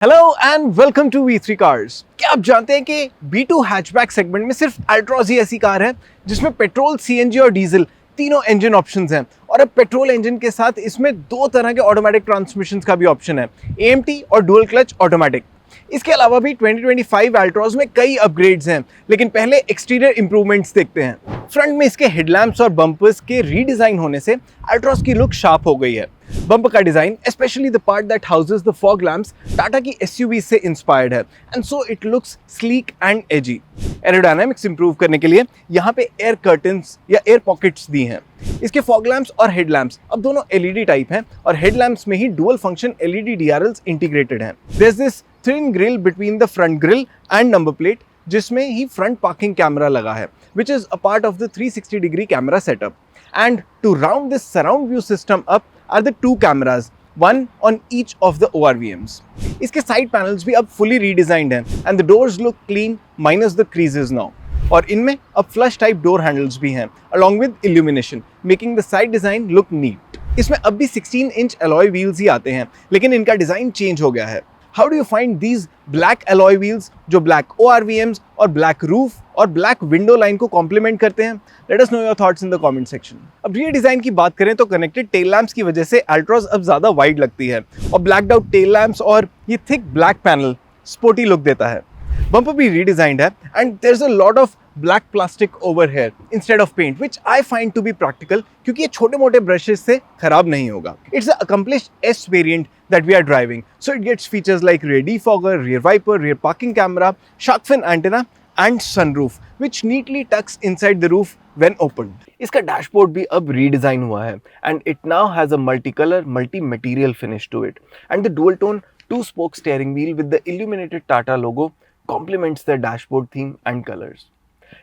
Hello and welcome to V3 cars. क्या आप जानते हैं कि B2 हैचबैक सेगमेंट में सिर्फ अल्ट्रॉज ही ऐसी कार है जिसमें पेट्रोल, सीएनजी और डीजल तीनों इंजन ऑप्शंस हैं। और अब पेट्रोल इंजन के साथ इसमें दो तरह के ऑटोमेटिक ट्रांसमिशंस का भी ऑप्शन है, AMT और डुअल क्लच ऑटोमेटिक। इसके अलावा भी 2025 अल्ट्रॉज में कई अपग्रेड्स हैं, लेकिन पहले एक्सटीरियर इंप्रूवमेंट्स देखते हैं। फ्रंट में इसके हेडलैम्प्स और बम्पर्स के रीडिजाइन होने से अल्ट्रॉज की लुक शार्प हो गई है। बम्पर का design, specially the part that houses the fog lamps, Tata की SUV से इंस्पायर्ड है and so it looks sleek and AG. Aerodynamics improve करने के लिए यहाँ पे एयर कर्टन्स या एयर पॉकेट्स दी हैं। इसके फॉग लैम्प्स और हेडलैम्प्स अब दोनों LED टाइप हैं और हेडलैम्प्स में ही dual function LED DRLs integrated हैं। There's this thin grill between the front grill and number plate, जिसमें ही फ्रंट पार्किंग कैमरा लगा है, which is a part of the 360-degree camera setup. And to round this surround view system up are the two cameras, one on each of the ORVMs. इसके side panels भी अब fully redesigned हैं and the doors look clean minus the creases now. और इनमें अब flush type door handles भी हैं along with illumination, making the side design look neat. इसमें अब भी 16-inch alloy wheels ही आते हैं, लेकिन इनका डिजाइन चेंज हो गया है। How do you find these black alloy wheels जो black ORVMs और black roof और black window line को कॉम्प्लीमेंट करते हैं? Let us know your thoughts in the comment section. अब रियर डिजाइन की बात करें तो कनेक्टेड टेल लैम्प्स की वजह से अल्ट्रॉज अब ज्यादा वाइड लगती है और ब्लैक्ड आउट टेल लैम्प्स और ये thick black panel sporty look देता है। बम्पर भी रीडिजाइंड है and there is a lot of black plastic over here instead of paint, which I find to be practical क्योंकि ये छोटे मोटे ब्रशेस से खराब नहीं होगा। It's a accomplished S variant that we are driving, so it gets features like rear defogger, rear wiper, rear parking camera, shark fin antenna and sunroof, which neatly tucks inside the roof when opened. इसका dashboard भी अब redesign हुआ है and it now has a multicolor, multi-material finish to it, and the dual-tone two-spoke steering wheel with the illuminated Tata logo complements the dashboard theme and colors.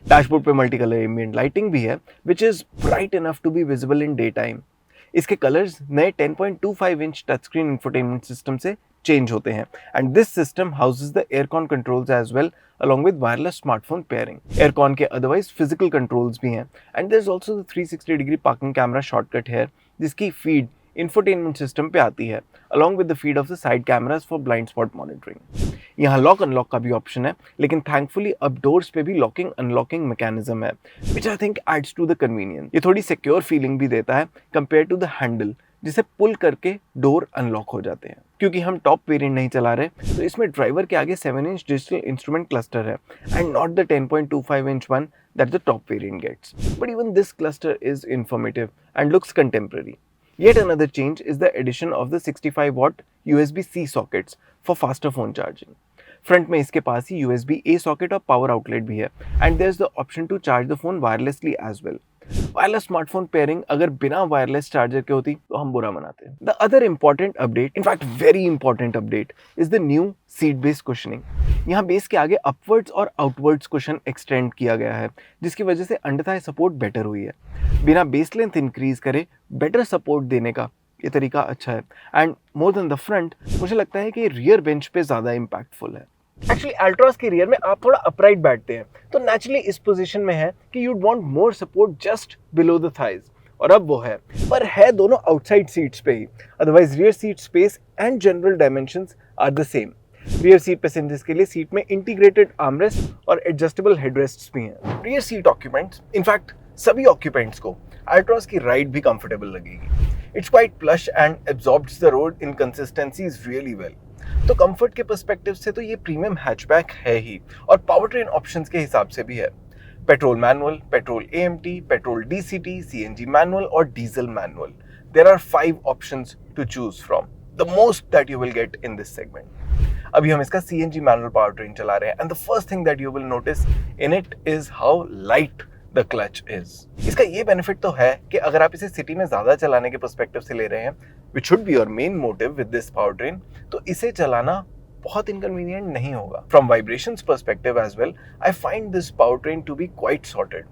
Dashboard पे multicolour ambient lighting भी है, which is bright enough to be visible in daytime. इसके colours नए 10.25 inch touch screen infotainment system से change होते हैं and this system houses the aircon controls as well along with wireless smartphone pairing. Aircon के otherwise physical controls भी हैं and there is also the 360-degree parking camera shortcut है जिसकी feed infotainment system पे आती है along with the feed of the side cameras for blind spot monitoring. यहाँ lock unlock का भी ऑप्शन है, लेकिन थैंकफुली अब डोर्स पे भी लॉकिंग अनलॉकिंग मैकेनिज्म है which I think adds to the convenience. ये थोड़ी सिक्योर फीलिंग भी देता है कंपेयर टू द हैंडल जिसे पुल करके डोर अनलॉक हो जाते हैं। क्योंकि हम टॉप वेरिएंट नहीं चला रहे तो इसमें ड्राइवर के आगे 7-inch डिजिटल इंस्ट्रूमेंट क्लस्टर है and not the 10.25-inch one that the top variant gets. But even this cluster is informative and looks contemporary. Yet another change is the addition of the 65-watt USB-C sockets for faster phone charging. Front में इसके पास ही USB-A socket और power outlet भी है and there is the option to charge the phone wirelessly as well. Wireless smartphone pairing अगर बिना wireless charger के होती तो हम बुरा मनाते। The other important update, in fact very important update, is the new seat base cushioning. यहाँ base के आगे अपवर्ड्स और आउटवर्ड्स कुशन एक्सटेंड किया गया है जिसकी वजह से अंडरथाई सपोर्ट बेटर हुई है। बिना बेस लेंथ इंक्रीज करे बेटर सपोर्ट देने का ये तरीका अच्छा है and more than the front मुझे लगता है कि रियर बेंच पे ज्यादा इम्पैक्टफुल है। एक्चुअली अल्ट्रॉज के रियर में आप थोड़ा अपराइट बैठते हैं तो नेचुरली इस पोजीशन में है कि you'd want more support just below the thighs, और अब वो है, पर है दोनों आउटसाइड सीट्स पे ही। Otherwise rear seat space and general dimensions are the same. Rear seat passengers के लिए सीट में इंटीग्रेटेड आर्मरेस्ट और एडजस्टेबल हेडरेस्ट्स भी हैं। रियर सीट ऑक्यूपेंट्स, इनफैक्ट सभी ऑक्यूपेंट्स को अल्ट्रॉज की राइड भी कंफर्टेबल लगेगी। It's quite plush and absorbs the road inconsistencies really well. तो कंफर्ट के पर्सपेक्टिव से तो ये प्रीमियम हैचबैक है ही, और पावर ट्रेन ऑप्शंस के हिसाब से भी है। Petrol manual, petrol AMT, petrol DCT, CNG manual और diesel manual. There are 5 options to choose from, the most that you will get in this segment. अभी हम इसका CNG मैनुअल पावर ट्रेन चला रहे हैं and the first thing that you will notice in it is how light the clutch is. इसका ये benefit तो है कि अगर आप इसे सिटी में ज्यादा चलाने के पर्सपेक्टिव से ले रहे हैं, which should be your main motive with this powertrain, तो इसे चलाना बहुत inconvenient नहीं होगा। From vibrations perspective as well, I find this powertrain to be quite sorted.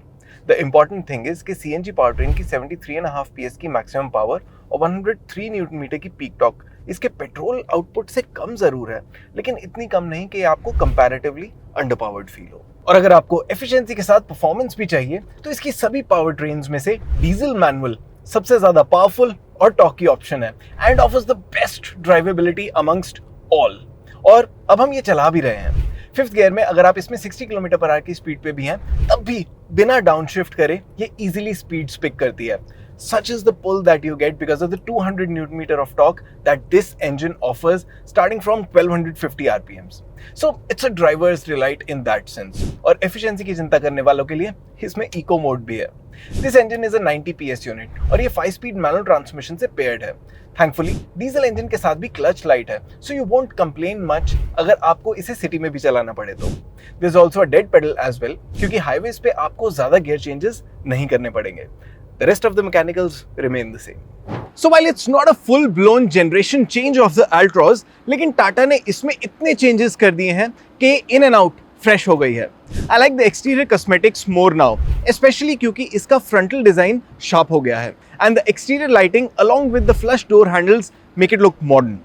The important thing is कि CNG powertrain की 73.5 PS की maximum power और 103 न्यूटन मीटर की पीक टॉर्क इसके पेट्रोल आउटपुट से कम जरूर है, लेकिन इतनी कम नहीं कि आपको कंपैरेटिवली अंडरपावर्ड फील हो। और अगर आपको एफिशिएंसी के साथ परफॉर्मेंस भी चाहिए तो इसकी सभी पावर ट्रेन्स में से डीजल मैनुअल सबसे ज्यादा पावरफुल और टॉकी ऑप्शन है and offers the best drivability amongst all. और अब हम ये चला भी रहे हैं। फिफ्थ गियर में अगर आप इसमें 60 किलोमीटर पर आवर की स्पीड पे भी हैं, तब भी बिना डाउन शिफ्ट करे ये इजीली स्पीड्स पिक करती है। Such is the pull that you get because of the 200 Newton meter of torque that this engine offers, starting from 1250 RPMs. So it's a driver's delight in that sense. और efficiency की चिंता करने वालों के लिए इसमें eco mode भी है। This engine is a 90 PS unit और ये 5-speed manual transmission से paired है। Thankfully, डीजल इंजन के साथ भी क्लच लाइट है, so you won't complain much अगर आपको इसे सिटी में भी चलाना पड़े तो। There's also a dead pedal as well, क्योंकि हाईवेज पे आपको ज्यादा गियर चेंजेस नहीं करने पड़ेंगे। The rest of the mechanicals remain the same. So while it's not a full-blown generation change of the Altroz, लेकिन टाटा ने इसमें इतने changes कर दिए हैं कि in and out fresh हो गई है। I like the exterior cosmetics more now, especially क्योंकि इसका frontal design sharp हो गया है, and the exterior lighting along with the flush door handles make it look modern.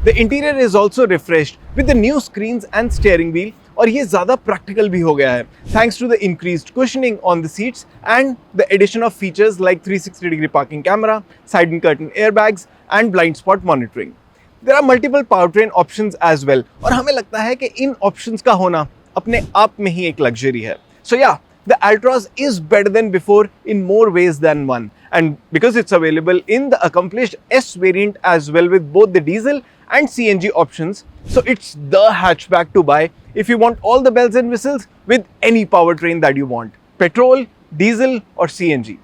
The interior is also refreshed with the new screens and steering wheel, और ये ज़्यादा practical भी हो गया है thanks to the increased cushioning on the seats and the addition of features like 360-degree parking camera, side and curtain airbags and blind spot monitoring. There are multiple powertrain options as well, और हमें लगता है कि इन options का होना अपने आप में ही एक luxury है. So yeah, the Altroz is better than before in more ways than one, and because it's available in the accomplished S variant as well with both the diesel and CNG options, so it's the hatchback to buy if you want all the bells and whistles with any powertrain that you want, petrol, diesel और CNG.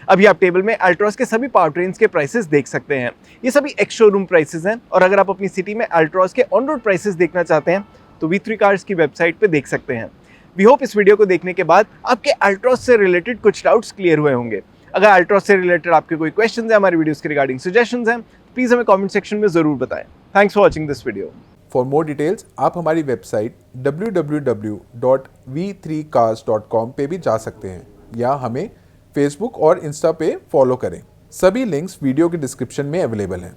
अभी आप table में Altroz के सभी power trains के prices देख सकते हैं। ये सभी एक्स शोरूम प्राइसेस हैं, और अगर आप अपनी सिटी में Altroz के ऑन रोड प्राइसेस देखना चाहते हैं तो V3 Cars की वेबसाइट पे देख सकते हैं। वी होप इस वीडियो को देखने के बाद आपके Altroz से रिलेटेड कुछ डाउट्स क्लियर हुए होंगे। अगर Altroz से रिलेटेड आपके कोई क्वेश्चंस हैं, हमारे वीडियोस के रिगार्डिंग सजेशंस हैं, प्लीज हमें कमेंट सेक्शन में जरूर बताएं। Thanks for watching this video. For more details आप हमारी वेबसाइट www.v3cars.com पे भी जा सकते हैं, या हमें फेसबुक और इंस्टा पे फॉलो करें। सभी लिंक्स वीडियो के डिस्क्रिप्शन में अवेलेबल हैं।